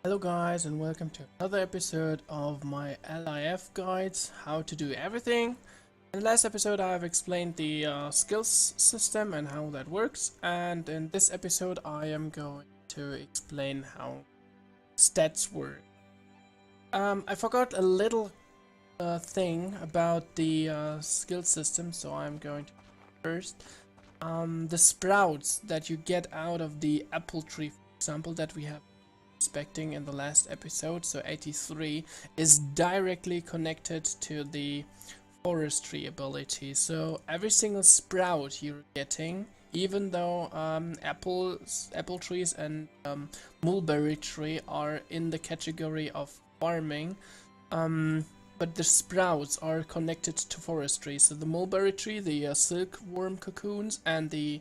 Hello guys and welcome to another episode of my LIF guides, how to do everything. In the last episode I have explained the skills system and how that works, and in this episode I am going to explain how stats work. I forgot a little thing about the skill system, so I'm going to first. The sprouts that you get out of the apple tree, for example, that we have expecting in the last episode, so 83, is directly connected to the forestry ability. So every single sprout you're getting, even though apple trees and mulberry tree are in the category of farming, but the sprouts are connected to forestry. So the mulberry tree, the silkworm cocoons, and the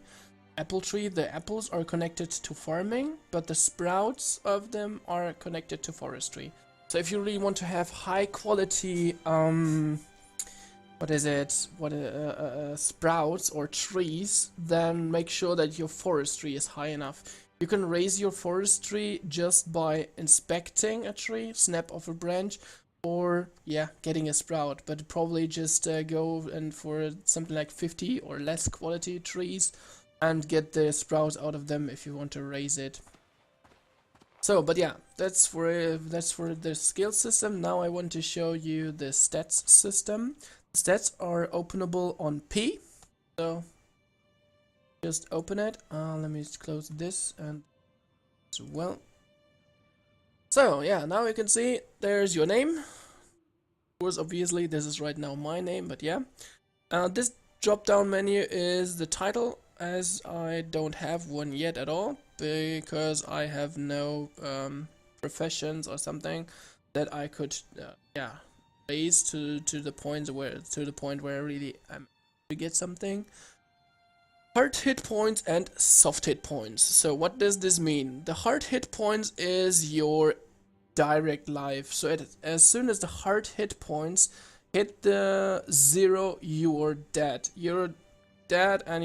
apple tree, the apples are connected to farming, but the sprouts of them are connected to forestry. So if you really want to have high quality sprouts or trees, then make sure that your forestry is high enough. You can raise your forestry just by inspecting a tree, snap off a branch, or getting a sprout, but probably just go and for something like 50 or less quality trees and get the sprouts out of them if you want to raise it. So, but yeah, that's for the skill system. Now I want to show you the stats system. The stats are openable on P, so just open it. Let me just close this and as well. So yeah, now you can see there's your name. Of course, obviously this is right now my name, but yeah. This drop down menu is the title, as I don't have one yet at all, because I have no professions or something that I could raise to the point where I really am to get something. Hard hit points and soft hit points. So what does this mean? The hard hit points is your direct life. So as soon as the hard hit points hit the 0, you're dead. You're dead, and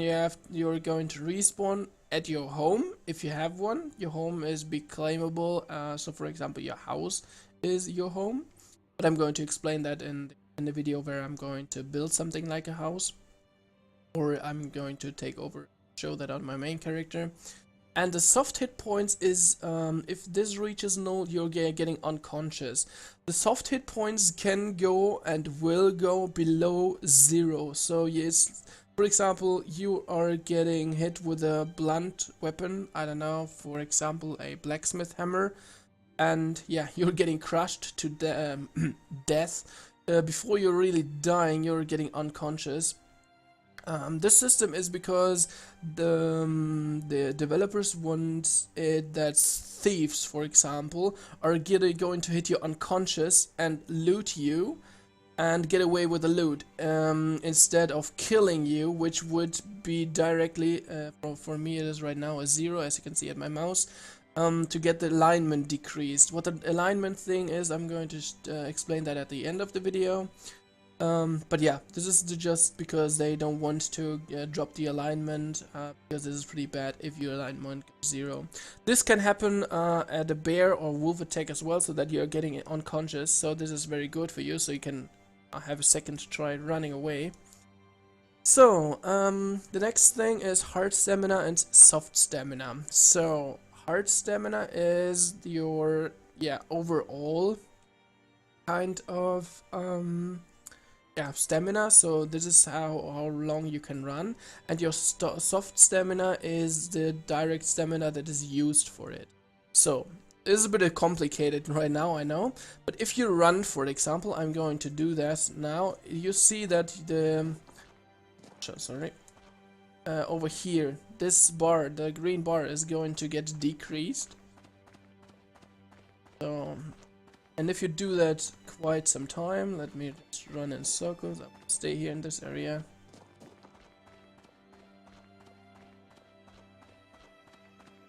you're going to respawn at your home if you have one. Your home is be claimable. So for example, your house is your home. But I'm going to explain that in the video where I'm going to build something like a house, or I'm going to take over, show that on my main character. And the soft hit points is if this reaches 0, you're getting unconscious. The soft hit points can go and will go below 0. So yes, for example, you are getting hit with a blunt weapon, I don't know, for example, a blacksmith hammer, and yeah, you're getting crushed to death. Before you're really dying, you're getting unconscious. This system is because the developers want it that thieves, for example, are going to hit you unconscious and loot you and get away with the loot instead of killing you, which would be directly, for me it is right now a 0, as you can see at my mouse, to get the alignment decreased. What the alignment thing is, I'm going to explain that at the end of the video. But yeah, this is just because they don't want to drop the alignment, because this is pretty bad if your alignment goes 0. This can happen at a bear or wolf attack as well, so that you're getting unconscious. So this is very good for you, so you can have a second to try running away. So the next thing is hard stamina and soft stamina. So hard stamina is your overall kind of stamina, so this is how long you can run, and your soft stamina is the direct stamina that is used for it. So this is a bit complicated right now, I know, but if you run, for example, I'm going to do that now, you see that the over here, this bar, the green bar, is going to get decreased. So, and if you do that quite some time, let me just run in circles, I'll stay here in this area.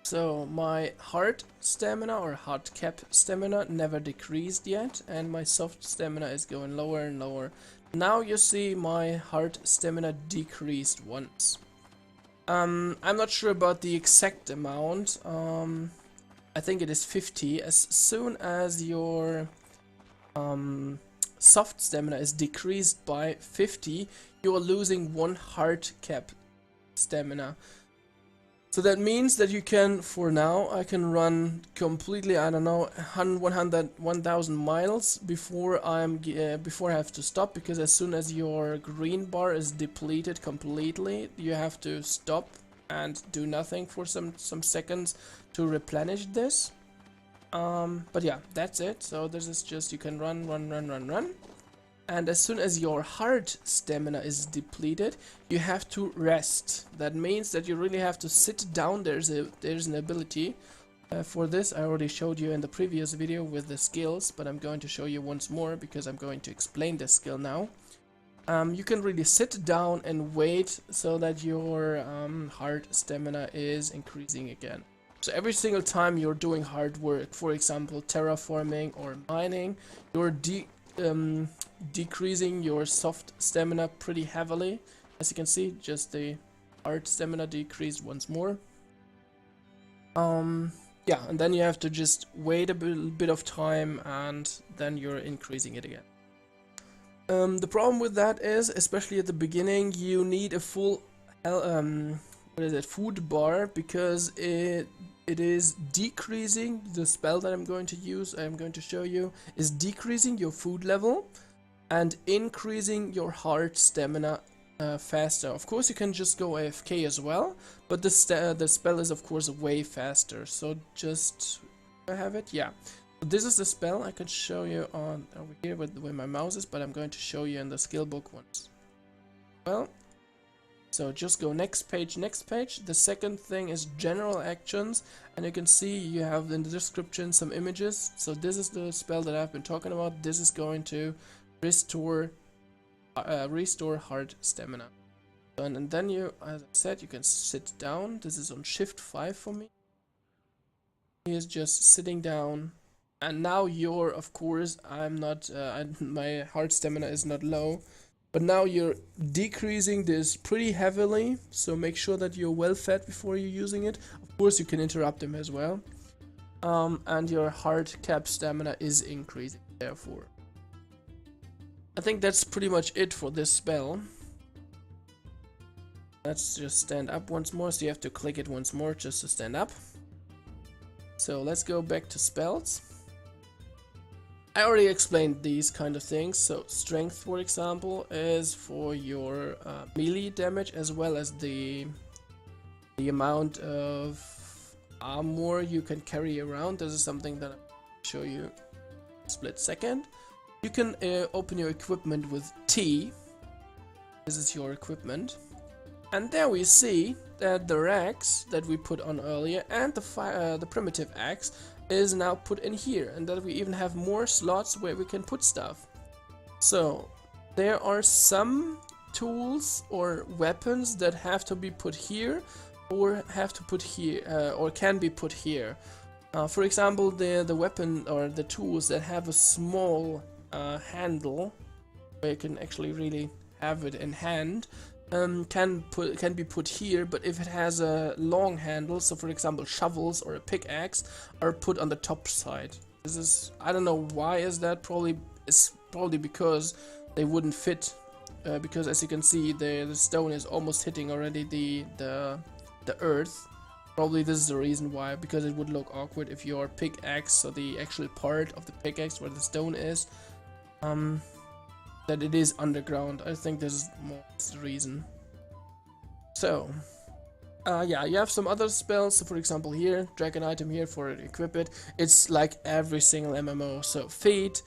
So my hard stamina or hard cap stamina never decreased yet, and my soft stamina is going lower and lower. Now you see my hard stamina decreased once. I'm not sure about the exact amount. I think it is 50. As soon as your soft stamina is decreased by 50, you are losing 1 hard cap stamina. So that means that you can, for now, I can run completely, I don't know, 1,000 miles before before I have to stop, because as soon as your green bar is depleted completely, you have to stop and do nothing for some seconds to replenish this. But yeah, that's it. So this is just, you can run. And as soon as your hard stamina is depleted, you have to rest. That means that you really have to sit down. There's an ability for this. I already showed you in the previous video with the skills, but I'm going to show you once more because I'm going to explain this skill now. You can really sit down and wait so that your hard stamina is increasing again. So every single time you're doing hard work, for example terraforming or mining, you're decreasing your soft stamina pretty heavily. As you can see, just the hard stamina decreased once more. Yeah, and then you have to just wait a bit of time, and then you're increasing it again. The problem with that is, especially at the beginning, you need a full food bar, because it is decreasing the spell that I'm going to use. I'm going to show you is decreasing your food level and increasing your hard stamina faster. Of course, you can just go AFK as well, but the spell is of course way faster. So just have it, yeah. This is the spell. I can show you on over here with where my mouse is, but I'm going to show you in the skill book once. Well, so just go next page, next page. The second thing is general actions, and you can see you have in the description some images. So this is the spell that I've been talking about. This is going to restore hard stamina. And then you, as I said, you can sit down. This is on shift 5 for me. He is just sitting down. And now you're, of course, I'm not, my hard stamina is not low, but now you're decreasing this pretty heavily, so make sure that you're well fed before you're using it. Of course, you can interrupt them as well. And your hard cap stamina is increasing, therefore. I think that's pretty much it for this spell. Let's just stand up once more, so you have to click it once more just to stand up. So let's go back to spells. I already explained these kind of things. So strength, for example, is for your melee damage, as well as the amount of armor you can carry around. This is something that I'll show you in a split second. You can open your equipment with T. This is your equipment. And there we see that the axe that we put on earlier and the primitive axe is now put in here, and that we even have more slots where we can put stuff. So there are some tools or weapons that have to be put here, or have to put here, or can be put here. For example, the weapon or the tools that have a small handle, where you can actually really have it in hand, can be put here. But if it has a long handle, so for example shovels or a pickaxe, are put on the top side. This is, I don't know why is that. It's probably because they wouldn't fit, because as you can see the stone is almost hitting already the earth. Probably this is the reason why, because it would look awkward if your pickaxe, so the actual part of the pickaxe where the stone is, that it is underground. I think this is more the reason. So yeah, you have some other spells. So for example here, drag an item here for it, equip it. It's like every single MMO. So feet,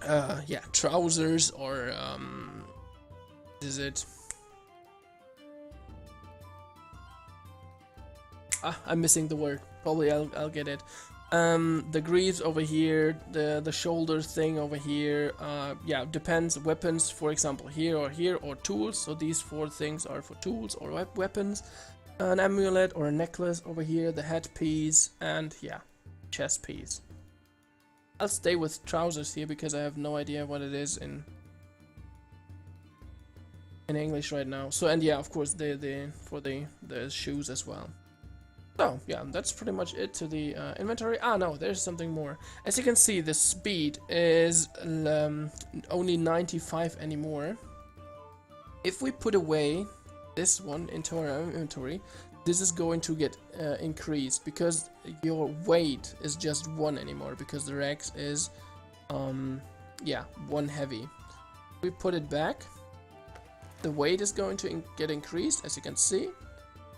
yeah, trousers, or is it, I'm missing the word. Probably I'll get it. The greaves over here, the shoulder thing over here, yeah, depends. Weapons, for example, here, or tools. So these 4 things are for tools or weapons. An amulet or a necklace over here, the headpiece, and yeah, chest piece. I'll stay with trousers here because I have no idea what it is in English right now. So, and yeah, of course, for the shoes as well. So yeah, that's pretty much it to the inventory. Ah no, there's something more. As you can see, the speed is only 95 anymore. If we put away this one into our inventory, this is going to get increased because your weight is just 1 anymore, because the Rex is yeah, 1 heavy. We put it back, the weight is going to get increased, as you can see,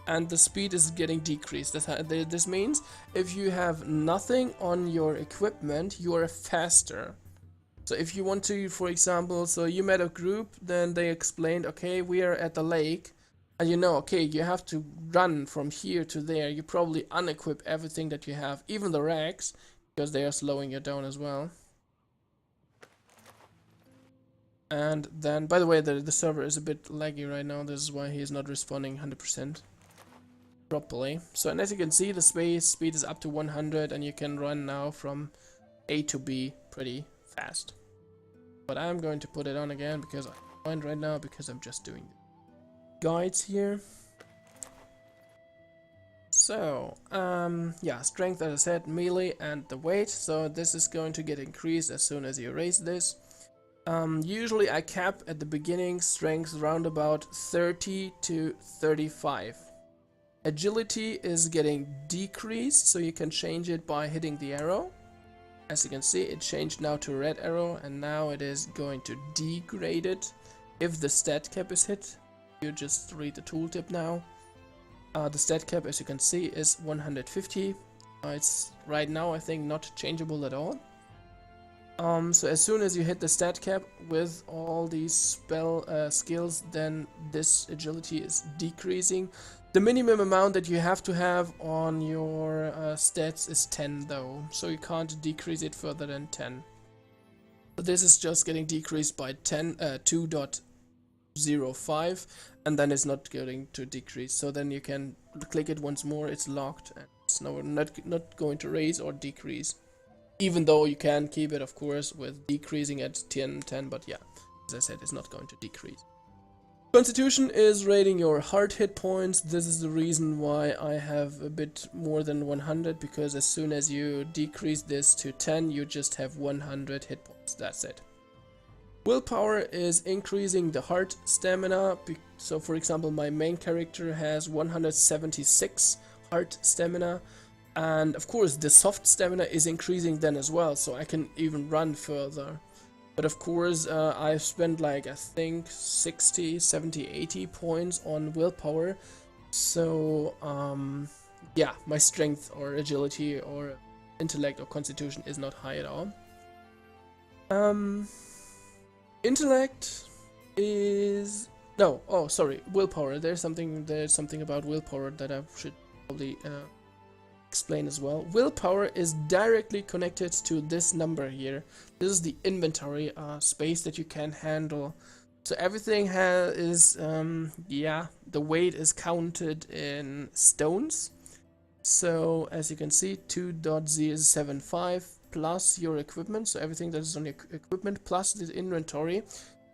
and the speed is getting decreased. This means if you have nothing on your equipment, you are faster. So if you want to, for example, so you met a group, then they explained, okay, we are at the lake, and you know, okay, you have to run from here to there. You probably unequip everything that you have, even the racks, because they are slowing you down as well. And then, by the way, the server is a bit laggy right now. This is why he is not responding 100% properly. So, and as you can see, the speed is up to 100, and you can run now from A to B pretty fast. But I'm going to put it on again because I find right now, because I'm just doing guides here. So, yeah, strength, as I said, melee, and the weight. So this is going to get increased as soon as you raise this. Usually I cap at the beginning strength around about 30 to 35. Agility is getting decreased, so you can change it by hitting the arrow. As you can see, it changed now to red arrow, and now it is going to degrade it if the stat cap is hit. You just read the tooltip now. The stat cap, as you can see, is 150. It's right now, I think, not changeable at all. So as soon as you hit the stat cap with all these skills, then this agility is decreasing. The minimum amount that you have to have on your stats is 10 though, so you can't decrease it further than 10. So this is just getting decreased by 2.05, and then it's not going to decrease. So then you can click it once more, it's locked, and it's not going to raise or decrease. Even though you can keep it, of course, with decreasing at 10, but yeah, as I said, it's not going to decrease. Constitution is rating your heart hit points. This is the reason why I have a bit more than 100, because as soon as you decrease this to 10, you just have 100 hit points. That's it. Willpower is increasing the heart stamina. So, for example, my main character has 176 heart stamina. And of course the soft stamina is increasing then as well, so I can even run further. But of course I've spent like, I think 60, 70, 80 points on willpower. So yeah, my strength or agility or intellect or constitution is not high at all. Intellect is... no, oh sorry, willpower. There's something about willpower that I should probably explain as well. Willpower is directly connected to this number here. This is the inventory space that you can handle. So everything is yeah, the weight is counted in stones. So as you can see, 2.075 plus your equipment, so everything that is on your equipment plus the inventory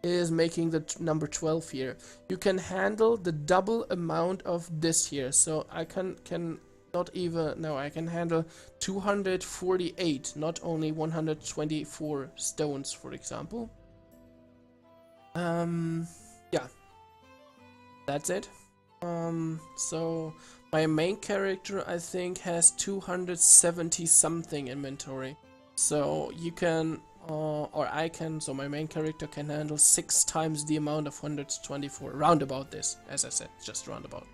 is making the number 12 here. You can handle the double amount of this here. So I can not even, no, I can handle 248, not only 124 stones, for example. Yeah, that's it. So my main character, I think, has 270 something inventory. So you can, or I can, so my main character can handle 6 times the amount of 124, roundabout this, as I said, just roundabout.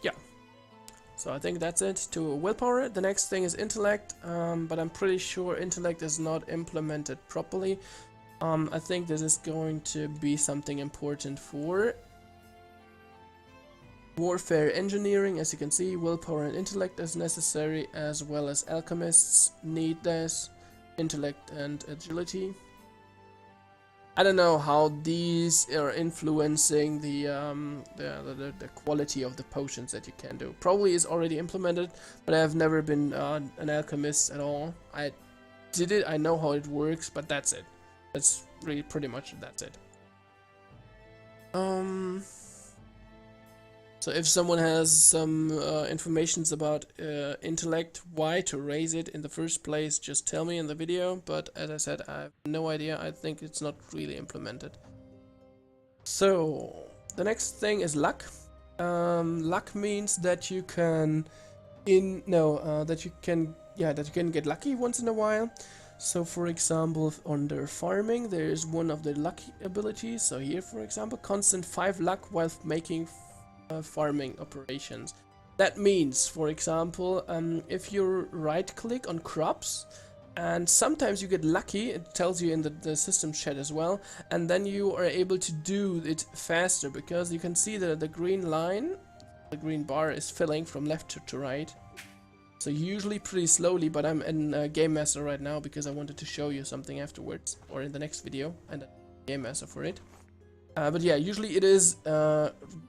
Yeah, so I think that's it to willpower. The next thing is intellect, but I'm pretty sure intellect is not implemented properly. I think this is going to be something important for warfare engineering. As you can see, willpower and intellect is necessary, as well as alchemists need this, intellect and agility. I don't know how these are influencing the quality of the potions that you can do. Probably is already implemented, but I have never been an alchemist at all. I did it, I know how it works, but that's it. That's really pretty much that's it. So if someone has some informations about intellect, why to raise it in the first place, just tell me in the video. But as I said, I have no idea. I think it's not really implemented. So the next thing is luck. Luck means that you can that you can get lucky once in a while. So for example, under farming, there is one of the lucky abilities. So here, for example, constant 5 luck while making farming operations. That means, for example, if you right click on crops, and sometimes you get lucky, it tells you in the system chat as well, and then you are able to do it faster, because you can see that the green line, the green bar, is filling from left to right. So usually pretty slowly, but I'm in Game Master right now because I wanted to show you something afterwards, or in the next video, and a Game Master for it. But yeah, usually it is,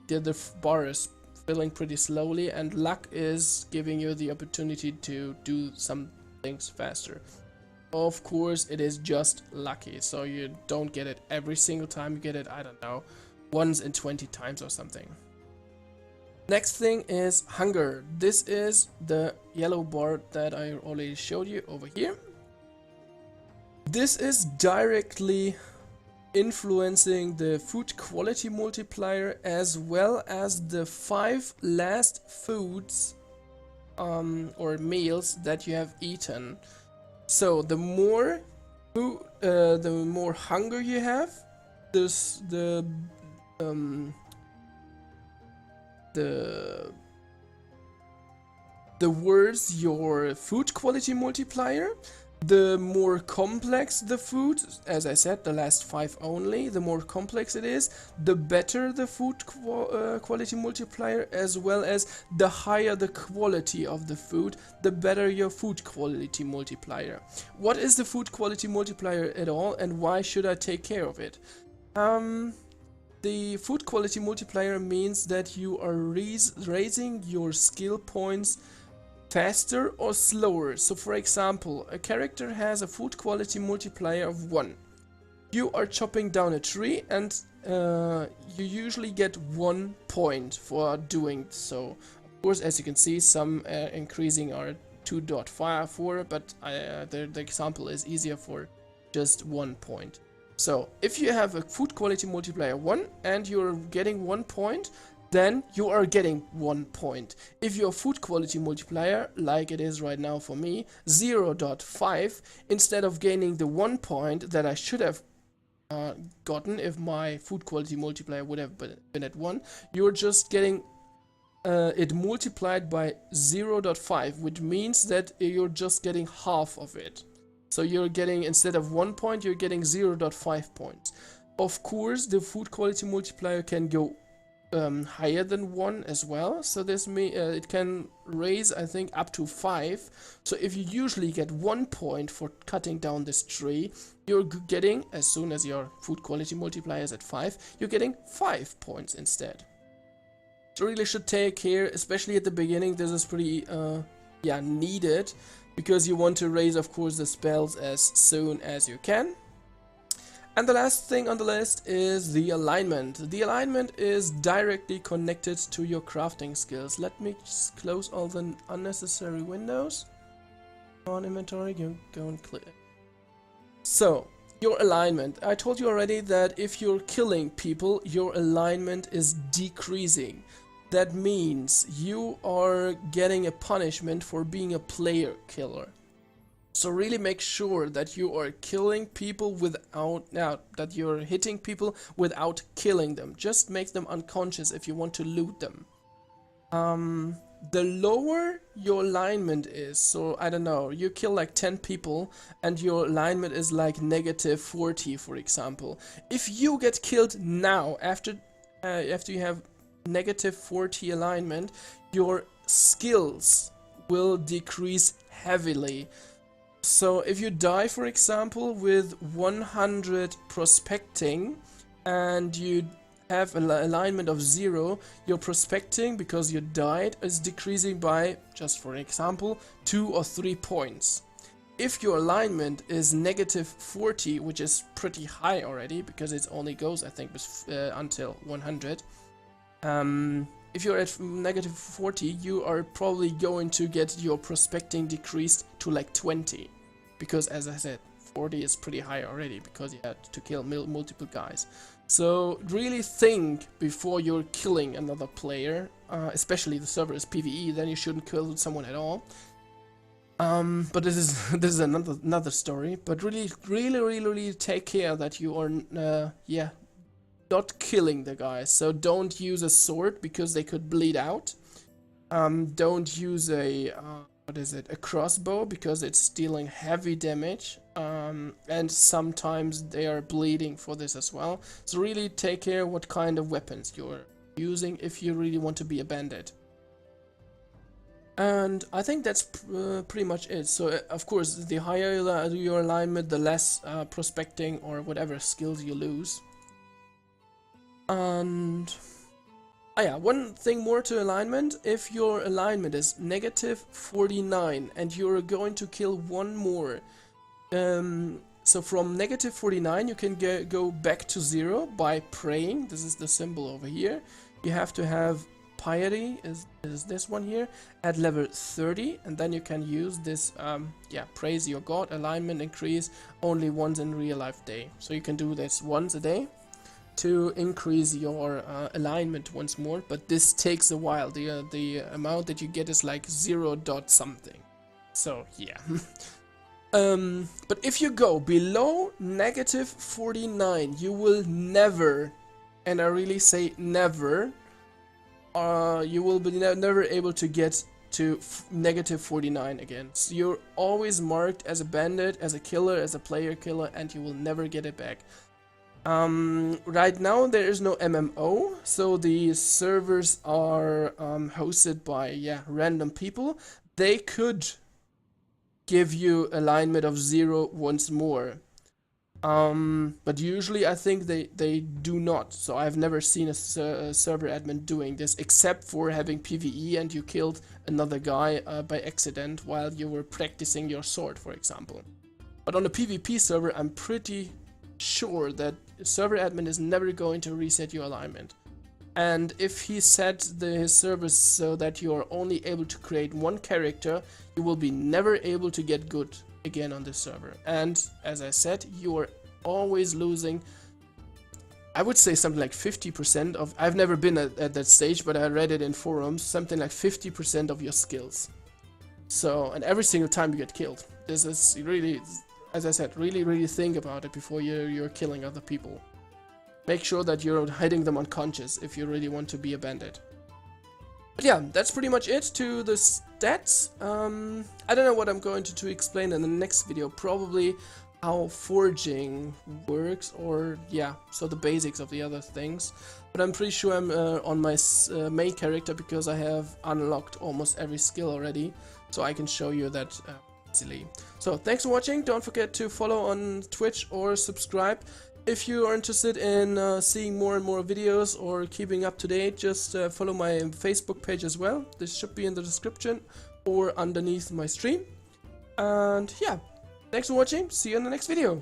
the bar is filling pretty slowly, and luck is giving you the opportunity to do some things faster. Of course, it is just lucky, so you don't get it every single time. You get it, I don't know, once in 20 times or something. Next thing is hunger. This is the yellow bar that I already showed you over here. This is directly influencing the food quality multiplier, as well as the 5 last foods or meals that you have eaten. So the more hunger you have, the worse your food quality multiplier. The more complex the food, as I said, the last 5 only, the more complex it is, the better the food quality multiplier, as well as the higher the quality of the food, the better your food quality multiplier. What is the food quality multiplier at all, and why should I take care of it? The food quality multiplier means that you are raising your skill points faster or slower. So for example, a character has a food quality multiplier of 1. You are chopping down a tree, and you usually get 1 point for doing so. Of course, as you can see, some increasing are 2.4, but the example is easier for just 1 point. So if you have a food quality multiplier 1 and you're getting 1 point, then you are getting 1 point. If your food quality multiplier, like it is right now for me, 0.5, instead of gaining the 1 point that I should have gotten if my food quality multiplier would have been at 1, you're just getting it multiplied by 0.5, which means that you're just getting half of it. So you're getting, instead of 1 point, you're getting 0.5 points. Of course, the food quality multiplier can go higher than 1 as well, so this it can raise, I think, up to 5. So if you usually get 1 point for cutting down this tree, you're getting, as soon as your food quality multiplier is at 5, you're getting 5 points instead. So really should take care, especially at the beginning. This is pretty needed, because you want to raise, of course, the spells as soon as you can. And the last thing on the list is the alignment. The alignment is directly connected to your crafting skills. Let me just close all the unnecessary windows. On inventory, go and clear. So, your alignment. I told you already that if you're killing people, your alignment is decreasing. That means you are getting a punishment for being a player killer. So really make sure that you are killing people without, that you're hitting people without killing them. Just make them unconscious if you want to loot them. The lower your alignment is, so I don't know, you kill like 10 people and your alignment is like -40, for example. If you get killed now, after you have -40 alignment, your skills will decrease heavily. So if you die, for example, with 100 prospecting and you have an alignment of 0, your prospecting, because you died, is decreasing by, just for example, 2 or 3 points. If your alignment is -40, which is pretty high already, because it only goes, I think, until 100, if you're at negative 40, you are probably going to get your prospecting decreased to like 20. Because as I said, 40 is pretty high already, because you had to kill multiple guys. So really think before you're killing another player, especially the server is PvE, then you shouldn't kill someone at all. But this is another story. But really take care that you are not killing the guys. So don't use a sword because they could bleed out. Don't use a a crossbow, because it's dealing heavy damage. And sometimes they are bleeding for this as well. So really take care what kind of weapons you're using if you really want to be a bandit. And I think that's pretty much it. So of course, the higher your alignment, the less prospecting or whatever skills you lose. And yeah, one thing more to alignment. If your alignment is negative 49 and you're going to kill one more, so from negative 49 you can go back to 0 by praying. This is the symbol over here. You have to have piety, is this one here, at level 30, and then you can use this praise your god, alignment increase only once in real life day. So you can do this once a day to increase your alignment once more, but this takes a while. The amount that you get is like 0 dot something. So yeah. But if you go below negative 49, you will never, and I really say never, you will be never able to get to negative 49 again. So you're always marked as a bandit, as a killer, as a player killer, and you will never get it back. Right now there is no MMO, so the servers are hosted by random people. They could give you alignment of 0 once more. But usually I think they do not. So I've never seen a server admin doing this, except for having PvE and you killed another guy by accident while you were practicing your sword, for example. But on a PvP server, I'm pretty sure that server admin is never going to reset your alignment. And if he set his servers so that you are only able to create one character, you will be never able to get good again on this server. And as I said, you are always losing, I would say something like 50% of, I've never been at that stage, but I read it in forums, something like 50% of your skills. So, and every single time you get killed. This is really, as I said, really think about it before you're killing other people. Make sure that you're hiding them unconscious if you really want to be a bandit. But yeah, that's pretty much it to the stats. I don't know what I'm going to explain in the next video. Probably how forging works, or so the basics of the other things. But I'm pretty sure I'm on my main character, because I have unlocked almost every skill already. So I can show you that easily. So thanks for watching. Don't forget to follow on Twitch or subscribe. If you are interested in seeing more and more videos or keeping up to date, just follow my Facebook page as well. This should be in the description or underneath my stream. And yeah, thanks for watching. See you in the next video.